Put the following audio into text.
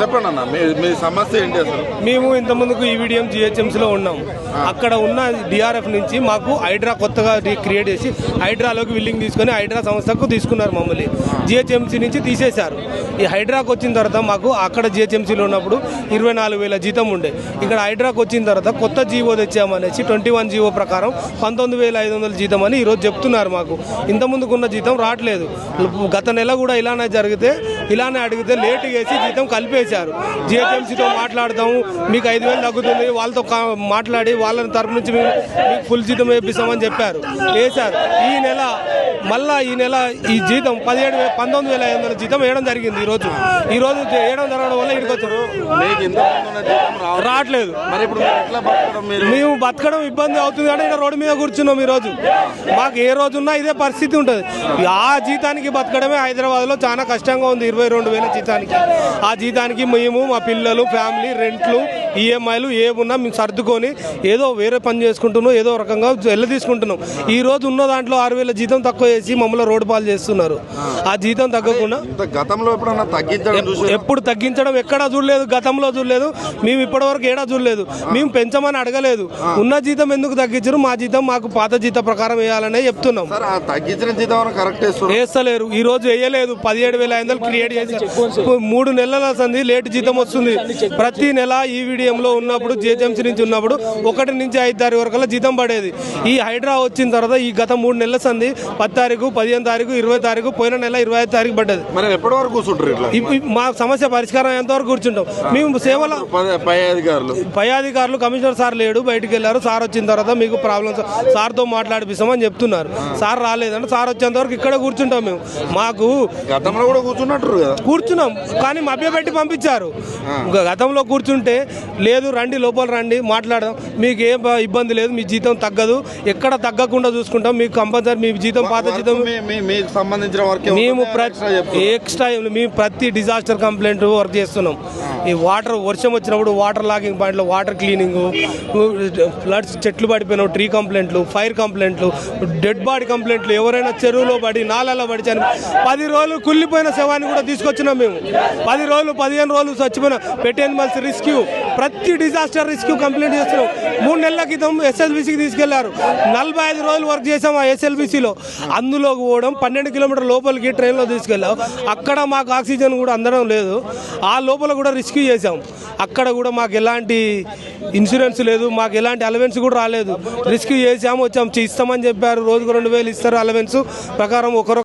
చెప్పండి అన్న, మీ సమస్య ఏంటి అసలు? మేము ఇంతకుముందుకు ఈవీడిఎం జిహెచ్ఎంసీలో ఉన్నాం. అక్కడ ఉన్న డిఆర్ఎఫ్ నుంచి మాకు హైడ్రా కొత్తగా క్రియేట్ చేసి హైడ్రాలోకి విల్లింగ్ తీసుకొని హైడ్రా సంస్థకు తీసుకున్నారు. మమ్మల్ని జిహెచ్ఎంసీ నుంచి తీసేశారు. ఈ హైడ్రాకి వచ్చిన తర్వాత మాకు అక్కడ జిహెచ్ఎంసీలో ఉన్నప్పుడు 24,000 జీతం ఉండే. ఇక్కడ హైడ్రాకి వచ్చిన తర్వాత కొత్త జీవో తెచ్చామనేసి 21 జీవో ప్రకారం 19,500 జీతం అని ఈరోజు చెప్తున్నారు. మాకు ఇంతకుముందుకున్న జీతం రావట్లేదు. గత నెల కూడా ఇలానే అడిగితే లేట్ వేసి జీతం కలిపేశారు. జిహెచ్ఎంసీతో మాట్లాడతాము, మీకు 5,000 తగ్గుతుంది, వాళ్ళతో మాట్లాడి వాళ్ళ తరపు నుంచి మీకు ఫుల్ జీతం వేపిస్తామని చెప్పారు, వేశారు. ఈ నెల ఈ జీతం 19,500 జీతం వేయడం జరిగింది. ఈ రోజు వేయడం జరగడం వల్ల ఇక్కడికి వచ్చారు. రావట్లేదు. మేము బతకడం ఇబ్బంది అవుతుంది అంటే ఇక్కడ రోడ్డు మీద కూర్చున్నాం. ఈ రోజు మాకు ఏ రోజున్నా ఇదే పరిస్థితి ఉంటుంది. ఆ జీతానికి బతకడమే హైదరాబాద్లో చాలా కష్టంగా ఉంది. 22,000 జీతానికి. ఆ జీతానికి మేము, మా పిల్లలు, ఫ్యామిలీ, రెంట్లు, ఈఎంఐలు ఏమున్నా మేము సర్దుకొని ఏదో వేరే పని చేసుకుంటున్నాం, ఏదో రకంగా వెళ్ళ తీసుకుంటున్నాం. ఈ రోజు ఉన్న దాంట్లో 6,000 జీతం తక్కువ చేసి మమ్మల్ని రోడ్డు పాలు చేస్తున్నారు. ఆ జీతం తగ్గకుండా గతంలో ఎప్పుడు తగ్గించడం ఎక్కడా చూడలేదు, గతంలో చూడలేదు, మేము ఇప్పటివరకు ఏడా చూడలేదు. మేము పెంచమని అడగలేదు. ఉన్న జీతం ఎందుకు తగ్గించరు? మా జీతం మాకు పాత జీతం ప్రకారం వేయాలనే చెప్తున్నాం. వేస్తలేరు. ఈ రోజు వేయలేదు. 17,500 క్రియేట్ చేసి 3 నెలల సంది లేట్ జీతం వస్తుంది. ప్రతి నెల ఈవీడిఎంలో ఉన్నప్పుడు జిహెచ్ఎంసీ నుంచి ఉన్నప్పుడు 1 నుంచి 5 తారీఖు వరకు జీతం పడేది. ఈ హైడ్రా వచ్చిన తర్వాత ఈ గత 3 నెలల సంది 10 తారీఖు, 15 తారీఖు, 20 తారీఖు, పోయిన నెల 25 తారీఖు పడ్డది. ఎప్పటి వరకు కూర్చుంటారు? మా సమస్య పరిష్కారం ఎంతవరకు కూర్చుంటాం? మేము సేవలో పై అధికారులు కమిషనర్ సార్ లేడు, బయటికి వెళ్ళారు. సార్ వచ్చిన తర్వాత మీకు ప్రాబ్లమ్స్ సార్తో మాట్లాడిపిస్తామని చెప్తున్నారు. సార్ రాలేదంటే సార్ వచ్చేంత వరకు ఇక్కడే కూర్చుంటాం. మేము మాకు గతంలో కూడా కూర్చున్నాం కానీ మభ్యపెట్టి పంపించారు. గతంలో కూర్చుంటే లేదు, రండి లోపల రండి, మాట్లాడదాం, మీకు ఏం ఇబ్బంది లేదు, మీ జీతం తగ్గదు, ఎక్కడ తగ్గకుండా చూసుకుంటాం, మీకు కంపల్సరీ మీ జీతం పాత జీతం సంబంధించిన మేము ఎక్స్ట్రా మేము ప్రతి డిజాస్టర్ కంప్లైంట్ వర్క్ చేస్తున్నాం. ఈ వర్షం వచ్చినప్పుడు వాటర్ లాగింగ్ పాయింట్లో వాటర్ క్లీనింగ్, ఫ్లడ్స్, చెట్లు పడిపోయిన ట్రీ కంప్లైంట్లు, ఫైర్ కంప్లైంట్లు, డెడ్ బాడీ కంప్లైంట్లు, ఎవరైనా చెరువులో పడి నాలలో పడి 10 రోజులు కుళ్ళిపోయిన శవాన్ని కూడా తీసుకొచ్చినాం. మేము 10 రోజులు 15 రోజులు చచ్చిపోయిన పెట్ యానిమల్స్ రెస్క్యూ, ప్రతి డిజాస్టర్ రెస్క్యూ కంప్లైంట్ చేస్తున్నాం. 3 నెలల క్రితం ఎస్ఎల్బీసీకి తీసుకెళ్లారు. 45 రోజులు వర్క్ చేసాం ఆ ఎస్ఎల్బీసీలో. అందులో పోవడం 12 కిలోమీటర్ లోపలికి ట్రైన్లో తీసుకెళ్ళాం. అక్కడ మాకు ఆక్సిజన్ కూడా అందడం లేదు. ఆ లోపల కూడా రెస్క్యూ చేసాం. అక్కడ కూడా మాకు ఎలాంటి ఇన్సూరెన్స్ లేదు, మాకు ఎలాంటి అలవెన్స్ కూడా రాలేదు. రెస్క్యూ చేసాము, వచ్చాము, ఇస్తామని చెప్పారు. రోజుకు 2,000 ఇస్తారు అలవెన్స్ ప్రకారం.